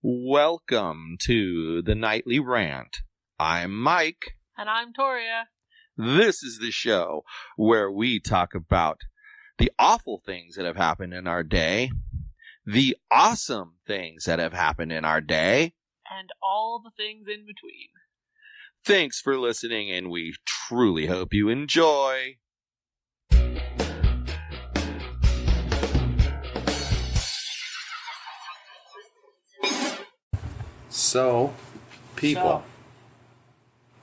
Welcome to the Nightly Rant. I'm Mike. And I'm Torya. This is the show where we talk about the awful things that have happened in our day, the awesome things that have happened in our day, and all the things in between. Thanks for listening, and we truly hope you enjoy. So, people.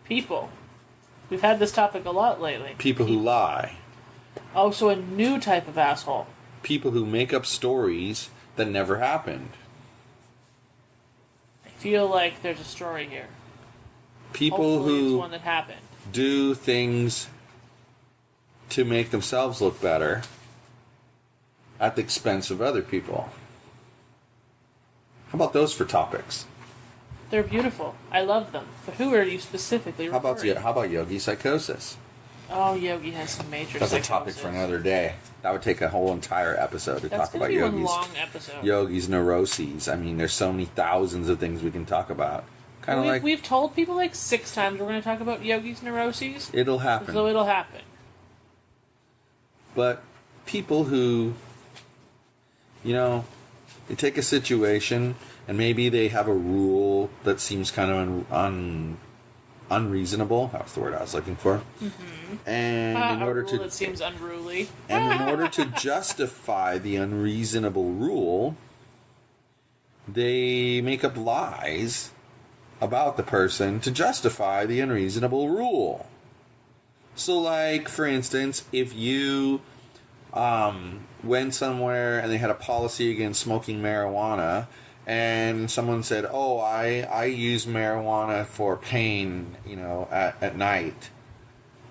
We've had this topic a lot lately. People who lie. Oh, so a new type of asshole. People who make up stories that never happened. I feel like there's a story here. People Hopefully who it's one that happened. Do things to make themselves look better at the expense of other people. How about those for topics? They're beautiful. I love them. But who are you specifically referring to? How about Yogi psychosis? Oh, Yogi has some major That's psychosis. a topic for another day. That would take a whole entire episode to talk about Yogi's. That's going to be one long episode. Yogi's neuroses. I mean, there's so many thousands of things we can talk about. We've told people like 6 times we're going to talk about Yogi's neuroses. It'll happen. So it'll happen. But people who, they take a situation and maybe they have a rule that seems kind of unreasonable. That was the word I was looking for. Mm-hmm. And in order to that seems unruly. And in order to justify the unreasonable rule, they make up lies about the person to justify the unreasonable rule. So, like, for instance, if you went somewhere and they had a policy against smoking marijuana, and someone said, "Oh, I use marijuana for pain, at night."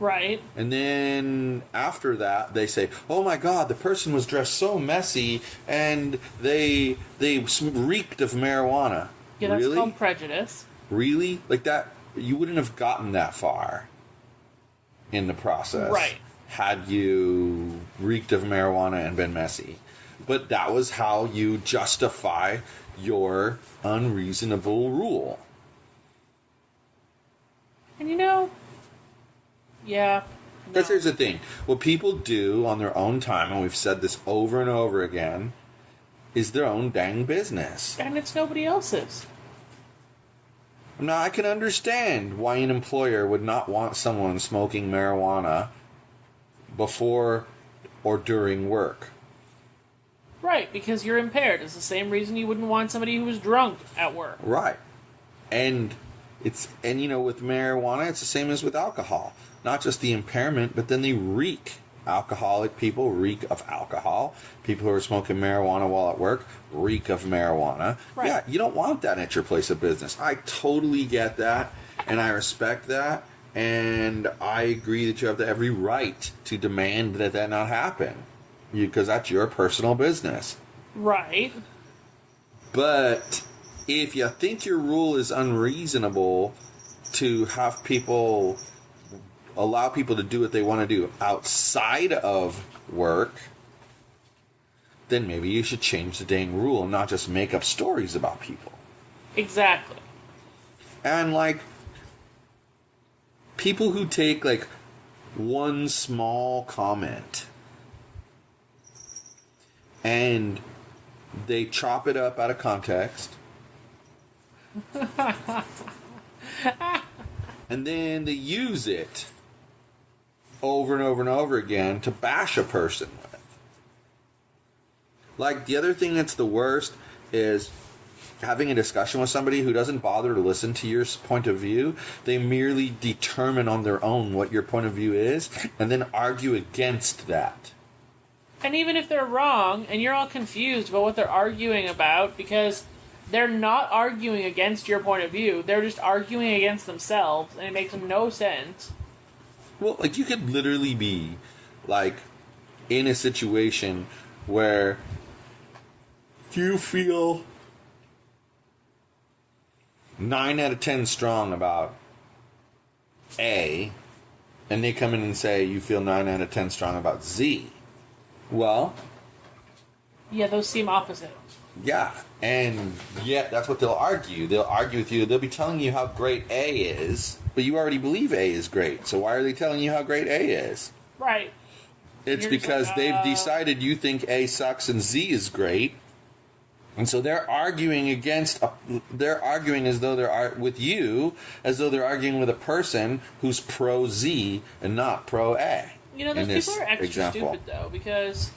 Right. And then after that, they say, "Oh my God, the person was dressed so messy, and they reeked of marijuana." Yeah, that's really? called prejudice. Really? Like that? You wouldn't have gotten that far in the process, right? Had you reeked of marijuana and been messy. But that was how you justify your unreasonable rule. And yeah. Because here's the thing. What people do on their own time, and we've said this over and over again, is their own dang business. And it's nobody else's. Now, I can understand why an employer would not want someone smoking marijuana before or during work. Right, because you're impaired. It's the same reason you wouldn't want somebody who was drunk at work. Right. And with marijuana, it's the same as with alcohol. Not just the impairment, but then they reek. Alcoholic people reek of alcohol. People who are smoking marijuana while at work reek of marijuana. Right. Yeah, you don't want that at your place of business. I totally get that, and I respect that, and I agree that you have every right to demand that not happen. Because that's your personal business. Right. But if you think your rule is unreasonable to allow people to do what they want to do outside of work, then maybe you should change the dang rule and not just make up stories about people. Exactly. And, people who take, one small comment and they chop it up out of context. And then they use it over and over and over again to bash a person with. The other thing that's the worst is having a discussion with somebody who doesn't bother to listen to your point of view. They merely determine on their own what your point of view is and then argue against that. And even if they're wrong, and you're all confused about what they're arguing about, because they're not arguing against your point of view, they're just arguing against themselves, and it makes no sense. Well, you could literally be, in a situation where you feel 9 out of 10 strong about A, and they come in and say you feel 9 out of 10 strong about Z. Well, yeah, those seem opposite. Yeah, and yet that's what they'll argue. They'll argue with you. They'll be telling you how great A is, but you already believe A is great. So why are they telling you how great A is? Right. It's because they've decided you think A sucks and Z is great. And so they're arguing they're arguing as though they're with you, as though they're arguing with a person who's pro Z and not pro A. You know, those people are extra stupid, though, because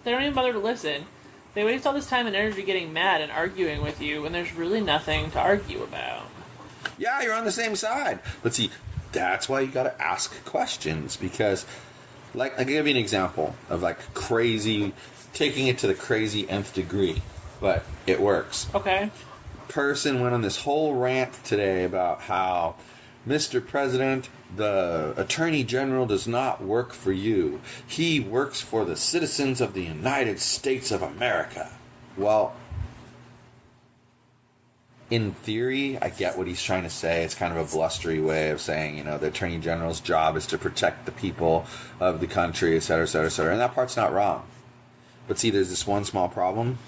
they don't even bother to listen. They waste all this time and energy getting mad and arguing with you when there's really nothing to argue about. Yeah, you're on the same side. But see, that's why you gotta ask questions, because, like, I'll give you an example of, like, crazy, taking it to the crazy nth degree, but it works. Okay. Person went on this whole rant today about how, Mr. President, the Attorney General does not work for you. He works for the citizens of the United States of America. Well, in theory, I get what he's trying to say. It's kind of a blustery way of saying, you know, the Attorney General's job is to protect the people of the country, et cetera, et cetera, et cetera. And that part's not wrong. But see, there's this one small problem.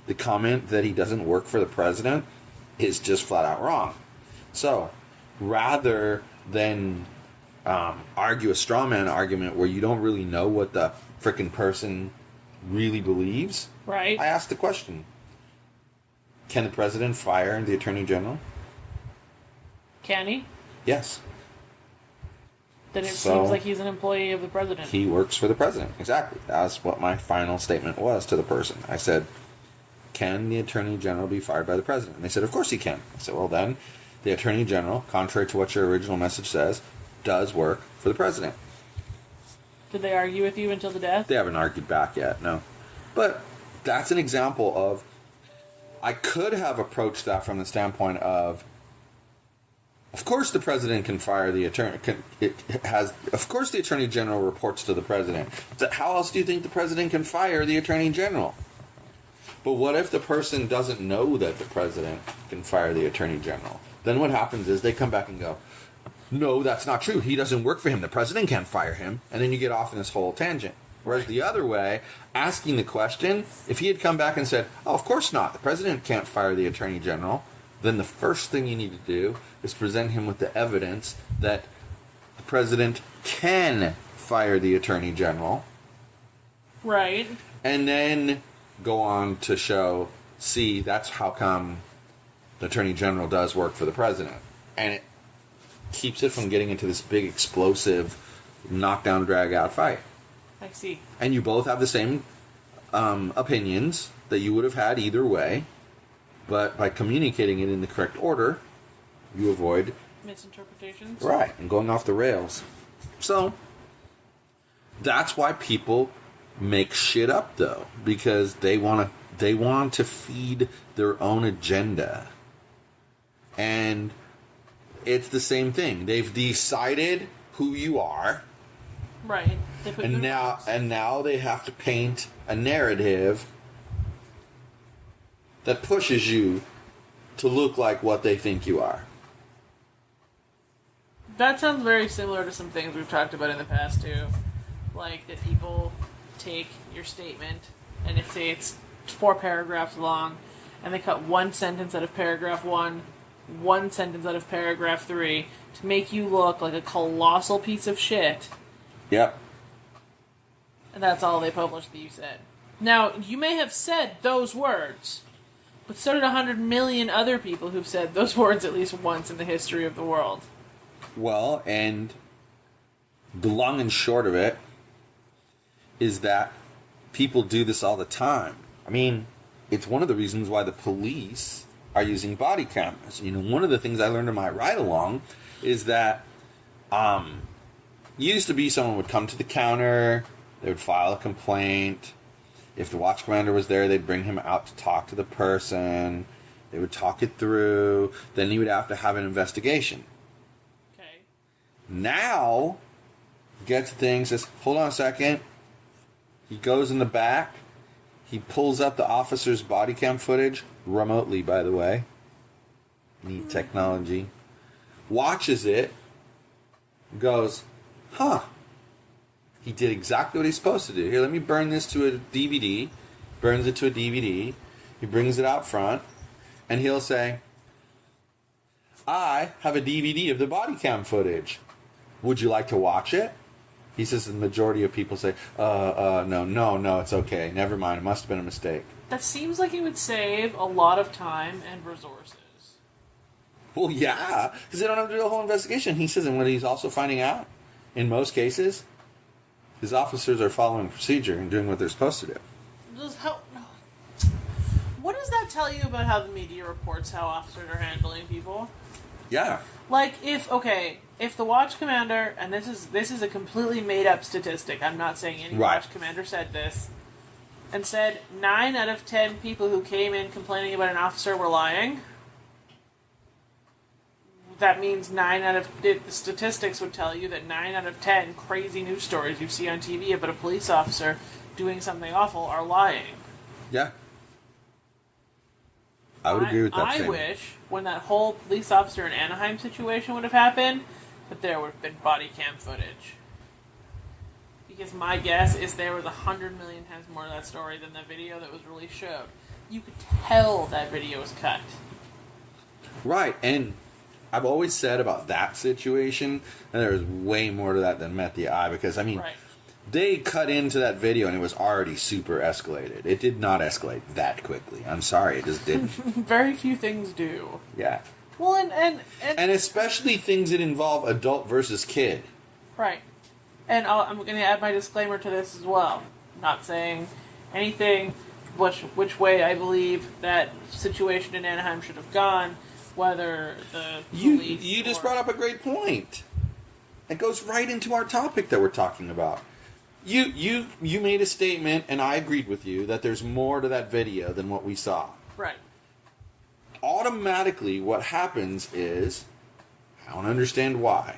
The comment that he doesn't work for the president is just flat out wrong. So, rather than argue a straw man argument where you don't really know what the frickin' person really believes, right? I asked the question: can the president fire the attorney general? Can he? Yes. Then it seems like he's an employee of the president. He works for the president. Exactly. That's what my final statement was to the person. I said, can the attorney general be fired by the president? And they said, of course he can. I said, well then, the attorney general, contrary to what your original message says, does work for the president. Did they argue with you until the death? They haven't argued back yet, no. But that's an example of, I could have approached that from the standpoint of course the president can fire the attorney. Of course the attorney general reports to the president. How else do you think the president can fire the attorney general? But what if the person doesn't know that the president can fire the attorney general? Then what happens is they come back and go, no, that's not true. He doesn't work for him. The president can't fire him. And then you get off in this whole tangent. Whereas the other way, asking the question, if he had come back and said, oh, of course not, the president can't fire the attorney general, then the first thing you need to do is present him with the evidence that the president can fire the attorney general. Right. And then go on to show, see, that's how come the attorney general does work for the president. And it keeps it from getting into this big, explosive, knockdown, drag-out fight. I see. And you both have the same opinions that you would have had either way, but by communicating it in the correct order, you avoid misinterpretations. Right, and going off the rails. So, that's why people make shit up, though, because they want to feed their own agenda. And it's the same thing. They've decided who you are. Right. And now they have to paint a narrative that pushes you to look like what they think you are. That sounds very similar to some things we've talked about in the past too. Like that people take your statement and if say it's 4 paragraphs long and they cut one sentence out of paragraph 1, one sentence out of paragraph 3 to make you look like a colossal piece of shit. Yep. And that's all they published that you said. Now, you may have said those words, but so did 100 million other people who've said those words at least once in the history of the world. Well, and the long and short of it is that people do this all the time. I mean, it's one of the reasons why the police are using body cameras. You know, one of the things I learned in my ride-along is that used to be someone would come to the counter, they would file a complaint. If the watch commander was there, they'd bring him out to talk to the person. They would talk it through. Then he would have to have an investigation. Okay. Now, gets things, says, hold on a second. He goes in the back. He pulls up the officer's body cam footage, remotely, by the way. Neat technology. Watches it. Goes, huh. He did exactly what he's supposed to do. Here, let me burn this to a DVD. Burns it to a DVD. He brings it out front, and he'll say, I have a DVD of the body cam footage. Would you like to watch it? He says the majority of people say, no, it's okay. Never mind, it must have been a mistake. That seems like it would save a lot of time and resources. Well, yeah, because they don't have to do a whole investigation. He says, and what he's also finding out, in most cases, his officers are following procedure and doing what they're supposed to do. What does that tell you about how the media reports how officers are handling people? Yeah. Like, if the watch commander, and this is a completely made-up statistic, I'm not saying any watch commander said this, and said 9 out of 10 people who came in complaining about an officer were lying, that means the statistics would tell you that 9 out of 10 crazy news stories you see on TV about a police officer doing something awful are lying. Yeah. I would agree with that statement. I wish, when that whole police officer in Anaheim situation would have happened, that there would have been body cam footage. Because my guess is there was 100 million times more to that story than the video that was released showed. You could tell that video was cut. Right, and I've always said about that situation, and there's way more to that than met the eye, because, I mean, they cut into that video and it was already super escalated. It did not escalate that quickly. I'm sorry, it just didn't. Very few things do. Yeah. Well, and especially things that involve adult versus kid. Right. And I'm going to add my disclaimer to this as well. I'm not saying anything which way I believe that situation in Anaheim should have gone, whether the police You just brought up a great point. It goes right into our topic that we're talking about. You made a statement, and I agreed with you, that there's more to that video than what we saw. Right. Automatically, what happens is, I don't understand why,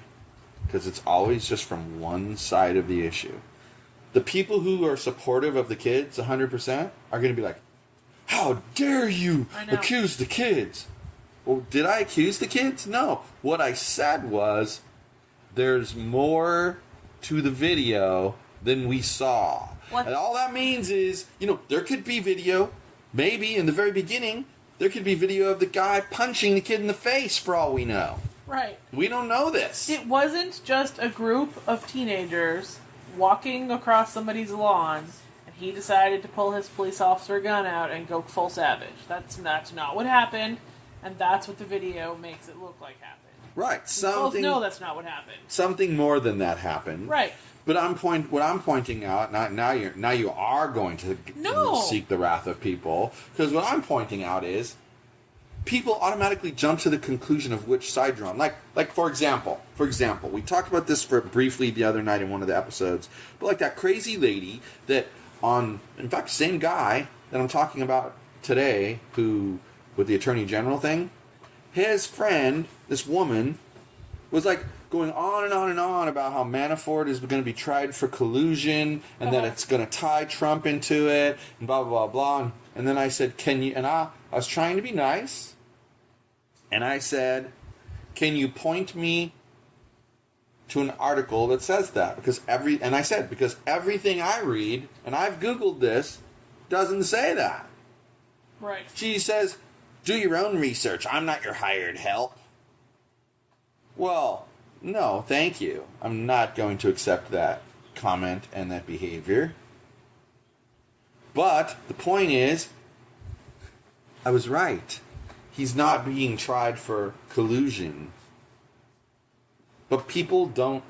because it's always just from one side of the issue. The people who are supportive of the kids, 100%, are going to be like, how dare you accuse the kids? Well, did I accuse the kids? No. What I said was, there's more to the video than we saw. What? And all that means is, there could be video, maybe in the very beginning, there could be video of the guy punching the kid in the face for all we know. Right. We don't know this. It wasn't just a group of teenagers walking across somebody's lawn, and he decided to pull his police officer gun out and go full savage. That's not what happened, and that's what the video makes it look like happened. Right. We both know that's not what happened. Something more than that happened. Right. But what I'm pointing out, now you are going to seek the wrath of people, because what I'm pointing out is people automatically jump to the conclusion of which side you're on. Like for example, we talked about this briefly the other night in one of the episodes, but like that crazy lady that in fact, same guy that I'm talking about today, who, with the Attorney General thing, his friend, this woman, was like going on and on and on about how Manafort is going to be tried for collusion, and that it's going to tie Trump into it, and blah, blah, blah, blah. And then I said, I was trying to be nice, and I said, can you point me to an article that says that? Because everything I read, and I've Googled this, doesn't say that. Right. She says, do your own research. I'm not your hired help. Well, no, thank you. I'm not going to accept that comment and that behavior. But the point is, I was right. He's not being tried for collusion. But people don't...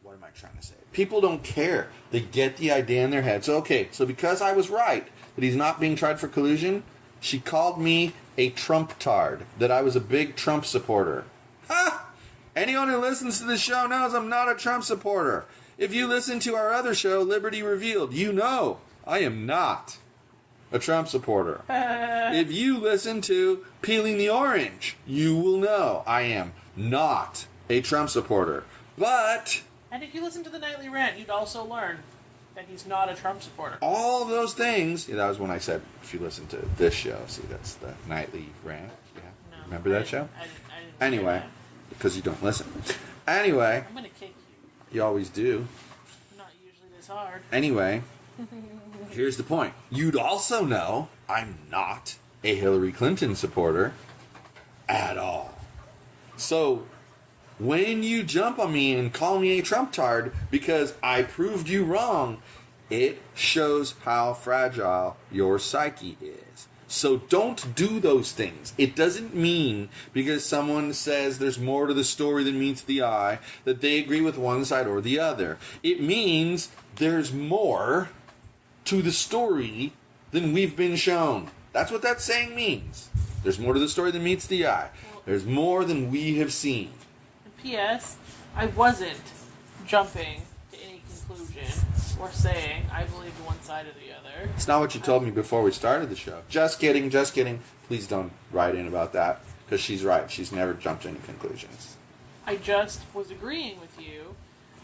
What am I trying to say? People don't care. They get the idea in their head. So because I was right that he's not being tried for collusion, she called me a Trump-tard, that I was a big Trump supporter. Ha! Anyone who listens to this show knows I'm not a Trump supporter. If you listen to our other show, Liberty Revealed, you know I am not a Trump supporter. If you listen to Peeling the Orange, you will know I am not a Trump supporter. But... And if you listen to the Nightly Rant, you'd also learn that he's not a Trump supporter. All of those things... Yeah, that was when I said, if you listen to this show. See, that's the Nightly Rant. Yeah. No, remember that show? I didn't anyway, because you don't listen. Anyway... I'm going to kick you. You always do. Not usually this hard. Anyway, here's the point. You'd also know I'm not a Hillary Clinton supporter at all. So, when you jump on me and call me a Trump-tard because I proved you wrong, it shows how fragile your psyche is. So don't do those things. It doesn't mean because someone says there's more to the story than meets the eye that they agree with one side or the other. It means there's more to the story than we've been shown. That's what that saying means. There's more to the story than meets the eye. There's more than we have seen. P.S. I wasn't jumping to any conclusion or saying I believed one side or the other. It's not what you told me before we started the show. Just kidding, just kidding. Please don't write in about that, because she's right. She's never jumped to any conclusions. I just was agreeing with you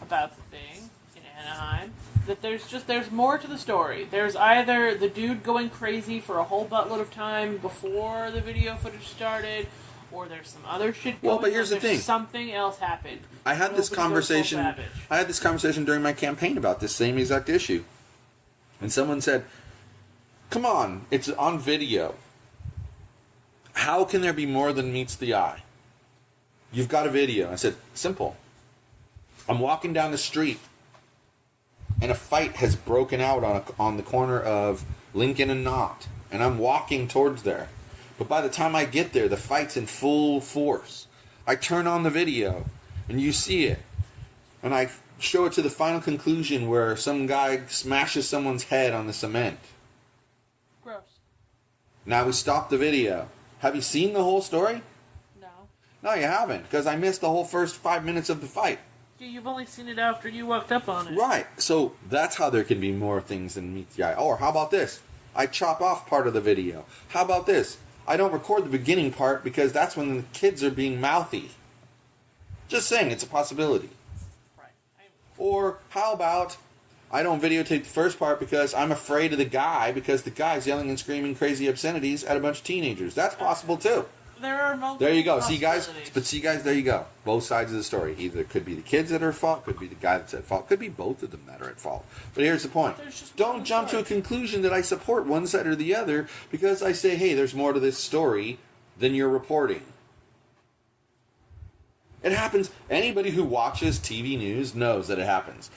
about the thing in Anaheim, that there's more to the story. There's either the dude going crazy for a whole buttload of time before the video footage started, or there's some other shit going on. Well, but here's the thing. Something else happened. I had this conversation. I had this conversation during my campaign about this same exact issue, and someone said, "Come on, it's on video. How can there be more than meets the eye? You've got a video." I said, "Simple. I'm walking down the street, and a fight has broken out on the corner of Lincoln and Knott, and I'm walking towards there. But by the time I get there, the fight's in full force. I turn on the video, and you see it. And I show it to the final conclusion where some guy smashes someone's head on the cement. Gross. Now we stop the video. Have you seen the whole story? No. No, you haven't, because I missed the whole first 5 minutes of the fight. Yeah, you've only seen it after you walked up on it. Right. So that's how there can be more things than meets the eye. Or how about this? I chop off part of the video. How about this? I don't record the beginning part because that's when the kids are being mouthy. Just saying, it's a possibility. Right. Or how about I don't videotape the first part because I'm afraid of the guy because the guy's yelling and screaming crazy obscenities at a bunch of teenagers. That's possible too. There are multiple There you go. See guys? But see guys, there you go. Both sides of the story. Either it could be the kids that are at fault, could be the guy that's at fault, could be both of them that are at fault. But here's the point. Don't jump to a conclusion that I support one side or the other because I say, hey, there's more to this story than you're reporting. It happens. Anybody who watches TV news knows that it happens.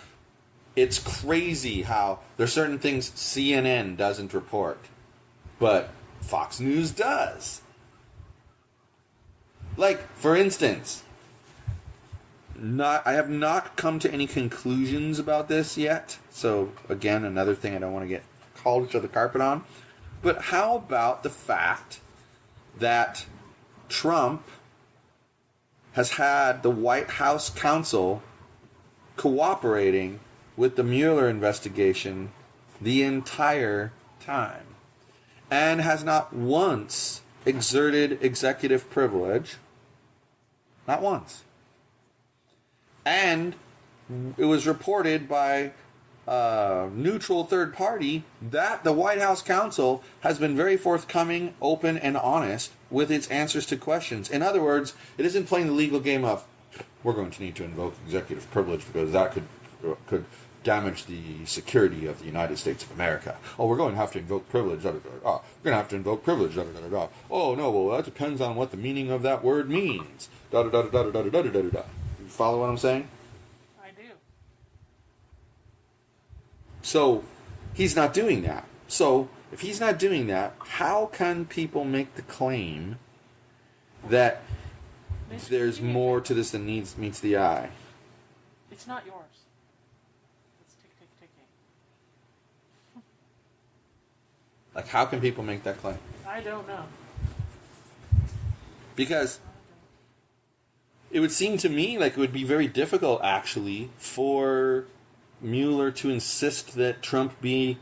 It's crazy how there's certain things CNN doesn't report, but Fox News does. Like, for instance, I have not come to any conclusions about this yet. So, again, another thing I don't want to get called to the carpet on. But how about the fact that Trump has had the White House counsel cooperating with the Mueller investigation the entire time and has not once exerted executive privilege? Not once. And it was reported by a neutral third party that the White House counsel has been very forthcoming, open, and honest with its answers to questions. In other words, it isn't playing the legal game of, we're going to need to invoke executive privilege because that could damage the security of the United States of America. Oh, we're going to have to invoke privilege. Da, da, da, da. We're going to have to invoke privilege. Da, da, da, da. Oh, no, well, that depends on what the meaning of that word means. Da, da, da, da, da, da, da, da, da, da. You follow what I'm saying? I do. So, he's not doing that. So, if he's not doing that, how can people make the claim that there's more to this than meets the eye? It's not yours. It's ticking. Like, how can people make that claim? I don't know. Because it would seem to me like it would be very difficult, actually, for Mueller to insist that Trump be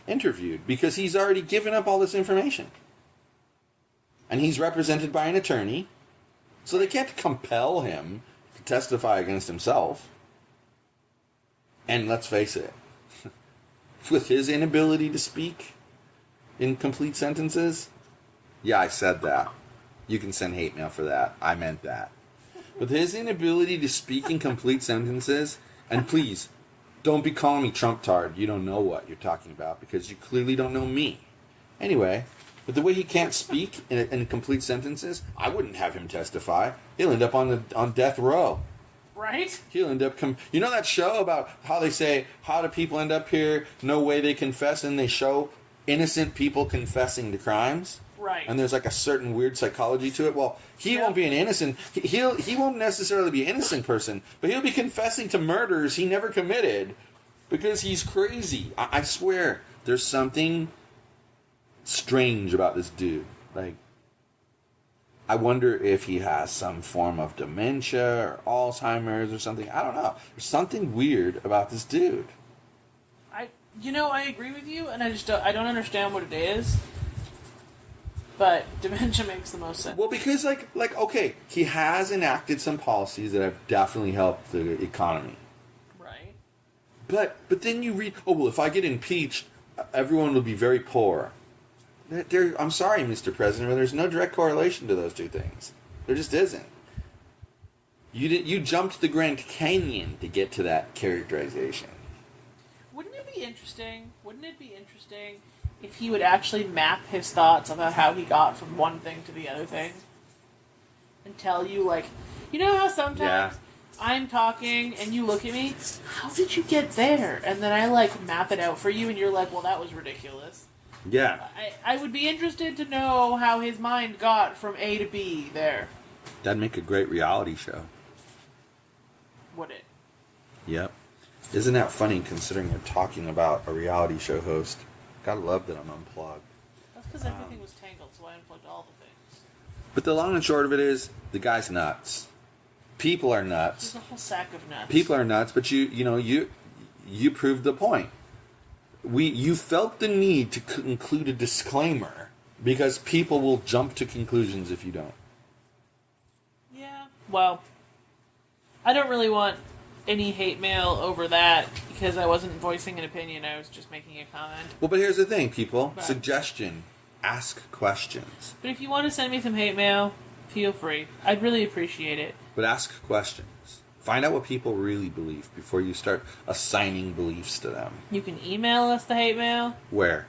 interviewed, because he's already given up all this information. And he's represented by an attorney, so they can't compel him to testify against himself. And let's face it, with his inability to speak in complete sentences, yeah, I said that. You can send hate mail for that. I meant that. With his inability to speak in complete sentences, and please, don't be calling me Trump tard. You don't know what you're talking about because you clearly don't know me. Anyway, with the way he can't speak in complete sentences, I wouldn't have him testify. He'll end up on death row. Right? He'll end up... You know that show about how they say, how do people end up here? No way they confess, and they show innocent people confessing to crimes? Right. And there's like a certain weird psychology to it. Well, he won't be an innocent... He won't necessarily be an innocent person, but he'll be confessing to murders he never committed because he's crazy. I swear, there's something strange about this dude. Like, I wonder if he has some form of dementia or Alzheimer's or something. I don't know. There's something weird about this dude. I agree with you, and I don't understand what it is. But dementia makes the most sense. Well, because like okay, he has enacted some policies that have definitely helped the economy. Right. But then you read, oh well, if I get impeached, everyone will be very poor. I'm sorry, Mr. President, but there's no direct correlation to those two things. There just isn't. You jumped the Grand Canyon to get to that characterization. Wouldn't it be interesting if he would actually map his thoughts about how he got from one thing to the other thing? And tell you, like, you know how sometimes I'm talking and you look at me, how did you get there? And then I, like, map it out for you and you're like, well, that was ridiculous. Yeah. I would be interested to know how his mind got from A to B there. That'd make a great reality show. Would it? Yep. Isn't that funny considering we're talking about a reality show host? Gotta love that I'm unplugged. That's because everything was tangled, so I unplugged all the things. But the long and short of it is, the guy's nuts. People are nuts. There's a whole sack of nuts. People are nuts, but you proved the point. You felt the need to include a disclaimer because people will jump to conclusions if you don't. Yeah. Well, I don't really want any hate mail over that because I wasn't voicing an opinion. I was just making a comment. Well, but here's the thing, people. Right. Suggestion. Ask questions. But if you want to send me some hate mail, feel free. I'd really appreciate it. But ask questions. Find out what people really believe before you start assigning beliefs to them. You can email us the hate mail. Where?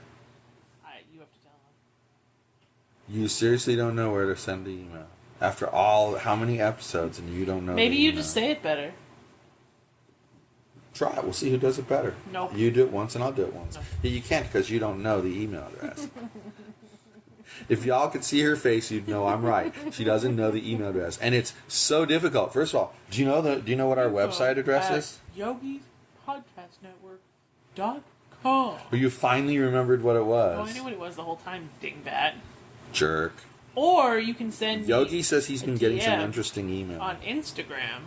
You have to tell them. You seriously don't know where to send the email? After how many episodes and you don't know Maybe the you email? just say it better. Try it. We'll see who does it better. Nope. You do it once and I'll do it once. Nope. Yeah, you can't because you don't know the email address. If y'all could see her face, you'd know I'm right. She doesn't know the email address. And it's so difficult. First of all, do you know what our website address is? YogiPodcastNetwork.com. Well, you finally remembered what it was. Oh, I knew what it was the whole time, dingbat. Jerk. Or you can send Yogi me says he's been getting some interesting emails. on Instagram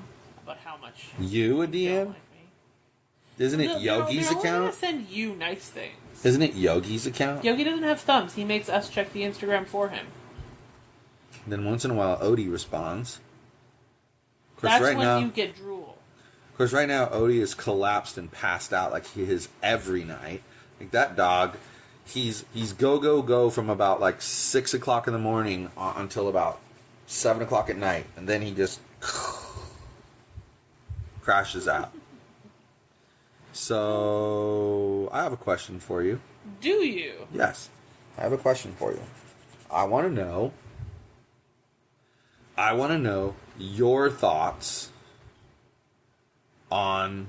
about how much You a you don't DM? like me. Isn't it Yogi's they're only gonna account? send you nice things. Isn't it Yogi's account? Yogi doesn't have thumbs. He makes us check the Instagram for him. Then once in a while, Odie responds. Of course, That's right when now, you get drool. Of course, right now, Odie is collapsed and passed out like he is every night. Like that dog, he's go from about like 6 o'clock in the morning until about 7 o'clock at night, and then he just crashes out. So, I have a question for you. Do you? Yes, I have a question for you. I want to know your thoughts on...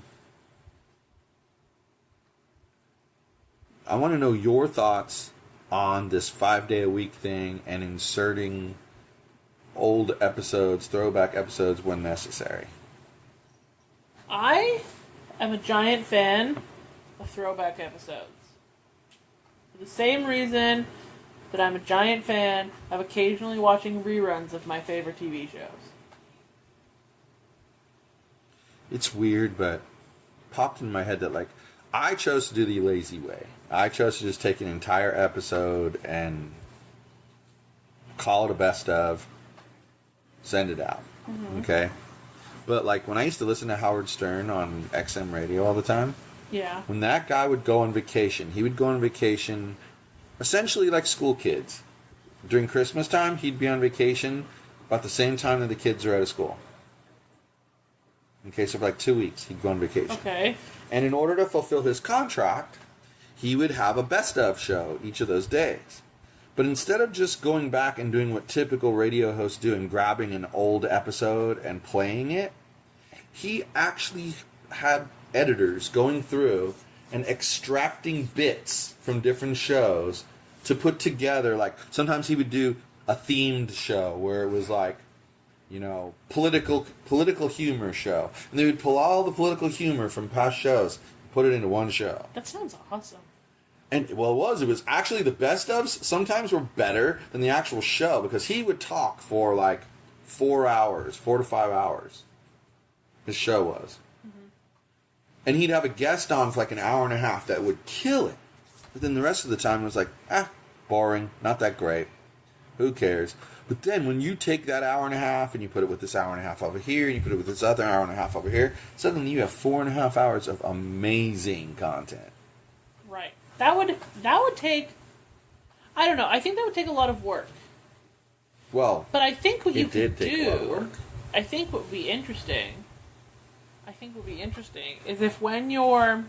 I want to know your thoughts on this 5-day-a-week thing and inserting old episodes, throwback episodes when necessary. I am a giant fan of throwback episodes. For the same reason that I'm a giant fan of occasionally watching reruns of my favorite TV shows. It's weird, but popped in my head that, like, I chose to do the lazy way. I chose to just take an entire episode and call it a best of, send it out. Mm-hmm. Okay? But, like, when I used to listen to Howard Stern on XM radio all the time, yeah, when that guy would go on vacation, he would go on vacation essentially like school kids. During Christmas time, he'd be on vacation about the same time that the kids are out of school. Okay, so for like 2 weeks, he'd go on vacation. Okay. And in order to fulfill his contract, he would have a best of show each of those days. But instead of just going back and doing what typical radio hosts do and grabbing an old episode and playing it, he actually had editors going through and extracting bits from different shows to put together. Like, sometimes he would do a themed show where it was like, you know, political humor show. And they would pull all the political humor from past shows, put it into one show. That sounds awesome. And, well, it was actually the best ofs sometimes were better than the actual show, because he would talk for like 4 hours, 4 to 5 hours. His show was. Mm-hmm. And he'd have a guest on for like an hour and a half that would kill it. But then the rest of the time it was like, boring, not that great. Who cares? But then when you take that hour and a half and you put it with this hour and a half over here, and you put it with this other hour and a half over here, suddenly you have 4.5 hours of amazing content. Right. That would take, I don't know, I think that would take a lot of work. Well, but I think what you could take a lot of work. I think what would be interesting is if when you're...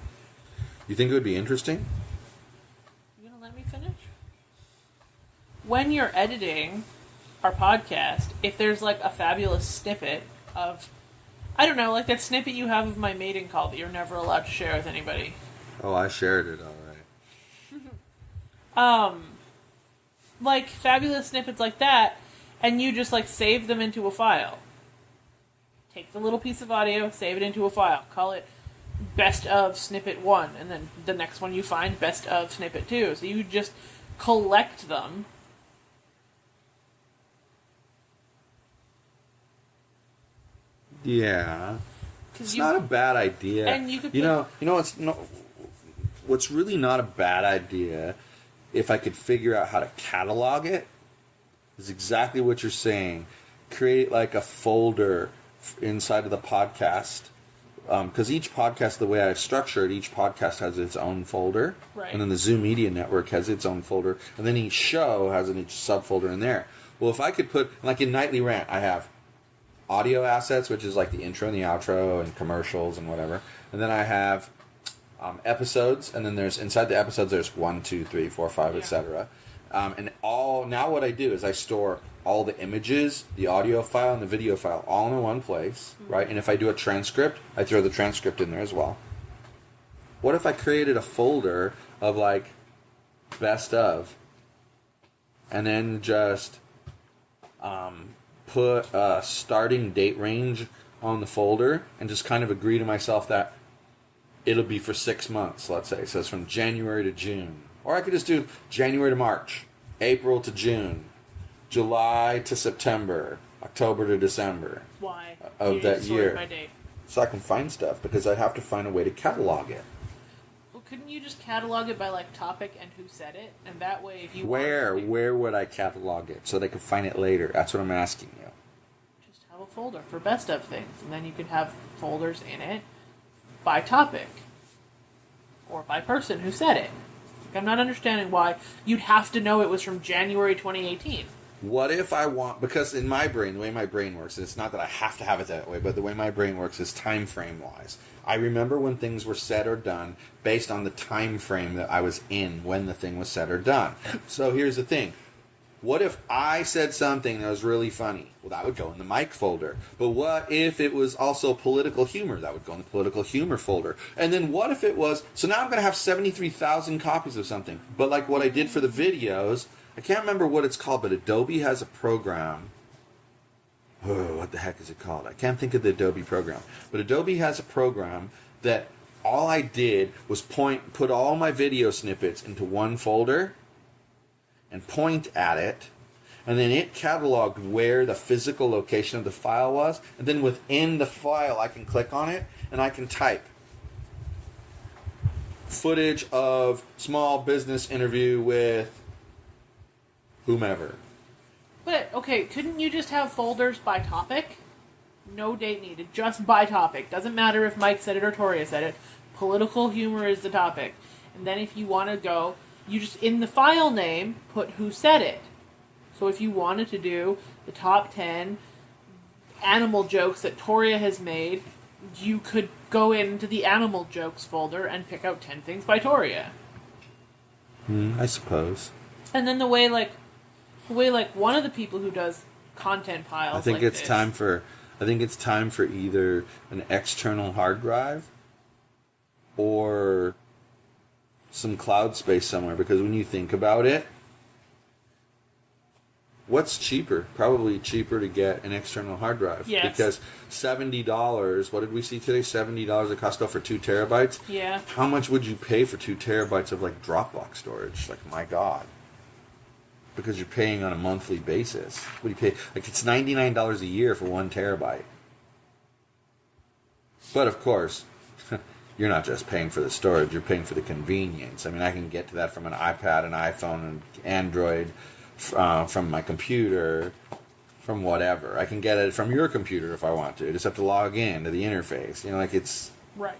You think it would be interesting? You gonna let me finish? When you're editing our podcast, if there's like a fabulous snippet of, I don't know, like that snippet you have of my mating call that you're never allowed to share with anybody. Oh, I shared it, all right. Like fabulous snippets like that, and you just like save them into a file. Take the little piece of audio, save it into a file. Call it best of snippet 1, and then the next one you find best of snippet 2. So you just collect them. Yeah. It's not a bad idea. And you could what's really not a bad idea, if I could figure out how to catalog it, is exactly what you're saying. Create like a folder inside of the podcast. Because each podcast, the way I structure it, each podcast has its own folder. Right. And then the Zoom Media Network has its own folder. And then each show has each subfolder in there. Well, if I could put, like in Nightly Rant, I have audio assets, which is like the intro and the outro and commercials and whatever. And then I have episodes, and then there's inside the episodes there's 1, 2, 3, 4, 5, etc. And now what I do is I store all the images, the audio file, and the video file all in one place, right? And if I do a transcript, I throw the transcript in there as well. What if I created a folder of like best of, and then just put a starting date range on the folder, and just kind of agree to myself that it'll be for 6 months, let's say. So it's from January to June. Or I could just do January to March, April to June, July to September, October to December. Why? Of that year. By date. So I can find stuff, because I'd have to find a way to catalog it. Well, couldn't you just catalog it by like topic and who said it? And that way, if you Where would I catalog it so they could find it later? That's what I'm asking you. Just have a folder for best of things, and then you could have folders in it by topic or by person who said it. Like, I'm not understanding why you'd have to know it was from January 2018. What if I want, because in my brain, the way my brain works, it's not that I have to have it that way, but the way my brain works is time frame wise. I remember when things were said or done based on the time frame that I was in when the thing was said or done. So here's the thing. What if I said something that was really funny? Well, that would go in the Mike folder. But what if it was also political humor? That would go in the political humor folder. And then what if it was... So now I'm going to have 73,000 copies of something. But like what I did for the videos, I can't remember what it's called, but Adobe has a program. Oh, what the heck is it called? I can't think of the Adobe program. But Adobe has a program that all I did was put all my video snippets into one folder and point at it, and then it cataloged where the physical location of the file was, and then within the file I can click on it, and I can type footage of small business interview with whomever. But, okay, couldn't you just have folders by topic? No date needed, just by topic. Doesn't matter if Mike said it or Torya said it. Political humor is the topic. And then if you want to go... You just, in the file name, put who said it. So if you wanted to do the top 10 animal jokes that Torya has made, you could go into the animal jokes folder and pick out 10 things by Torya. I suppose. And then the way one of the people who does content piles. I think it's time for either an external hard drive or some cloud space somewhere. Because when you think about it, what's cheaper? Probably cheaper to get an external hard drive. Yes. Because $70, what did we see today? $70 at Costco for 2 terabytes? Yeah. How much would you pay for 2 terabytes of like Dropbox storage? Like, my God. Because you're paying on a monthly basis. What do you pay? Like, it's $99 a year for 1 terabyte. But of course, you're not just paying for the storage, you're paying for the convenience. I mean, I can get to that from an iPad, an iPhone, an Android, from my computer, from whatever. I can get it from your computer if I want to. I just have to log in to the interface. You know, like, it's right.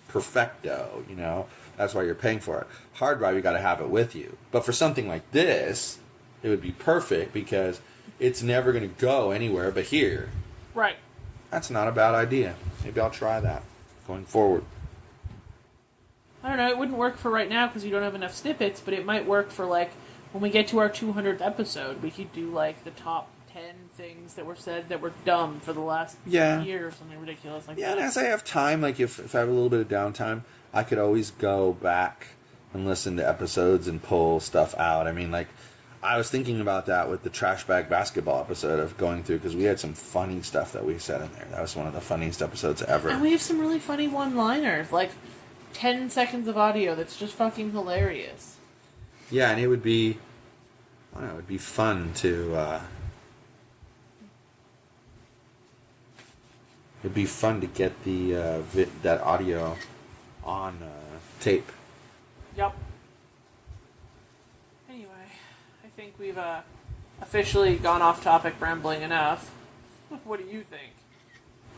Perfecto, you know. That's why you're paying for it. Hard drive, you got to have it with you. But for something like this, it would be perfect because it's never going to go anywhere but here. Right. That's not a bad idea. Maybe I'll try that going forward. I don't know. It wouldn't work for right now because you don't have enough snippets, but it might work for, like, when we get to our 200th episode, we could do, like, the top 10 things that were said that were dumb for the last year or something ridiculous like that. Yeah, and as I have time, like, if I have a little bit of downtime, I could always go back and listen to episodes and pull stuff out. I mean, like, I was thinking about that with the trash bag basketball episode of going through, because we had some funny stuff that we said in there. That was one of the funniest episodes ever. And we have some really funny one-liners, like 10 seconds of audio that's just fucking hilarious. Yeah, and it would be, I don't know, it would be fun to, it'd be fun to get the that audio on tape. Yep. Anyway, I think we've officially gone off topic rambling enough. What do you think?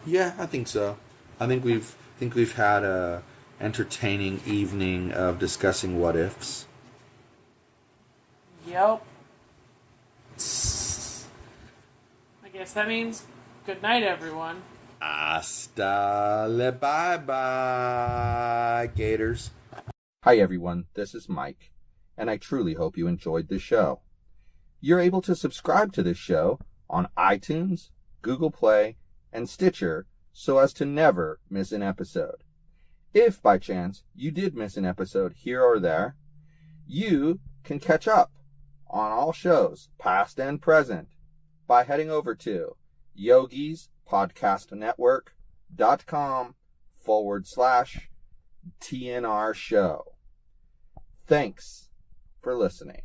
Yeah, I think so. I think we've had a entertaining evening of discussing what ifs. Yep. I guess that means good night, everyone. Hasta le bye-bye, Gators. Hi, everyone. This is Mike, and I truly hope you enjoyed this show. You're able to subscribe to this show on iTunes, Google Play, and Stitcher so as to never miss an episode. If, by chance, you did miss an episode here or there, you can catch up on all shows, past and present, by heading over to yogispodcastnetwork.com/TNR show. Thanks for listening.